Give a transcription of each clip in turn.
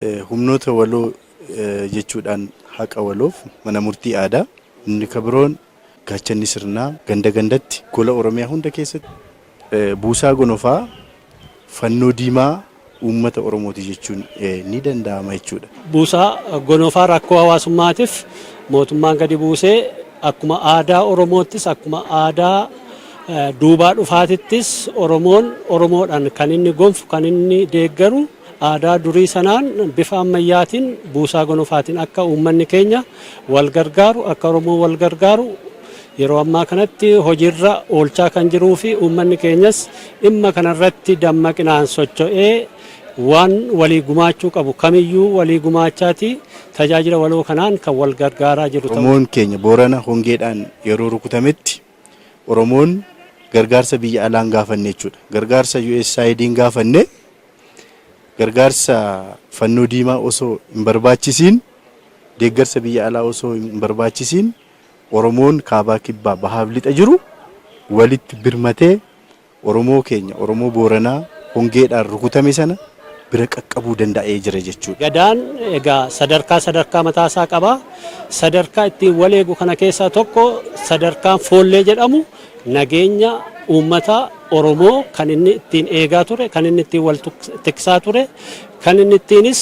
Humnoota waloo jechuudhaan haqa waloof mana murtii aadaa inni kabiroon gaachanni sirnaa ganda gandatti gola Oromiyaa hunda keessatti buusaa gonofaa fannoo diimaa uummata Oromooti jechuun ni danda'ama jechuudha. Buusaa gonofaa rakkoo hawaasummaatiif mootummaan gadi buusee akkuma aadaa Oromoottis akkuma aadaa duubaa dhufaatittis Oromoon Oromoodhaan kan inni gonfu kan inni deeggaru aadaa durii sanaan bifa ammayyaatiin buusaa gonofaatiin akka uummanni keenya wal gargaaru akka Oromoo wal gargaaru yeroo ammaa kanatti hojiirra oolchaa kan jiruu fi uummanni keenyas dhimma kanarratti dammaqinaan socho'ee waan walii gumaachuu qabu kamiyyuu walii gumaachaati tajaajila waloo kanaan kan wal gargaaraa jiru ta'u. Oromoon keenya Boorana hongeedhaan yeroo rukutametti Oromoon gargaarsa biyya alaan gaafanne jechuudha. Gargaarsa USAID'n gaafanne gargaarsa fannoo diimaa osoo hin barbaachisiin deeggarsa biyya alaa osoo hin barbaachisiin Oromoon kaabaa kibbaa bahaaf lixa jiru walitti birmatee Oromoo keenya Oromoo Booranaa hongeedhaan rukutame sana bira qaqqabuu danda'ee jira jechuudha. Gadaan egaa sadarkaa mataasaa qaba. Sadarkaa ittiin wal eegu kana keessaa tokko sadarkaan foollee jedhamu nageenya uummata Oromoo kan inni ittiin eegaa ture, kan inni ittiin wal tiksaa ture, kan inni ittiinis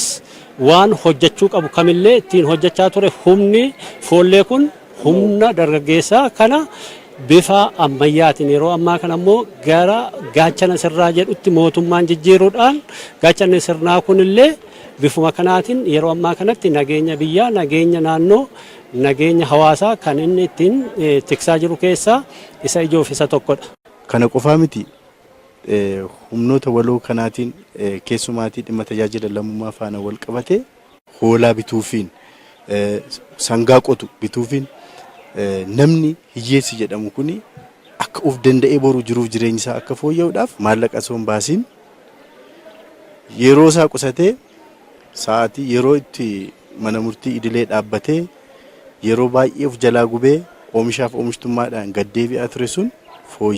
waan hojjechuu qabu kamillee ittiin hojjechaa ture humni foollee kun humna dargaggeessaa kana bifa ammayyaatiin yeroo ammaa kana immoo gara gaachana sirnaa jedhutti mootummaan jijjiiruudhaan gaachanni sirnaa kunillee bifuma kanaatiin yeroo ammaa kanatti nageenya biyyaa, nageenya naannoo, nageenya hawaasaa kan inni ittiin tiksaa jiru keessaa isa ijoof isa tokkodha. Kana qofaa miti humnoota waloo kanaatiin keessumaatii dhimma tajaajila lammummaa faana wal qabatee hoolaa bituufiin sangaa qotu bituufiin namni hiyyeessi jedhamu kuni akka of danda'ee boru jiruuf jireenya isaa akka fooyya'uudhaaf maallaqa osoo hin baasiin yeroo isaa qusatee sa'aatii yeroo itti mana murtii idilee dhaabbatee yeroo baay'ee of jalaa gubee oomishaaf oomishtummaadhaan gad deebi'aa ture sun fooyya'e.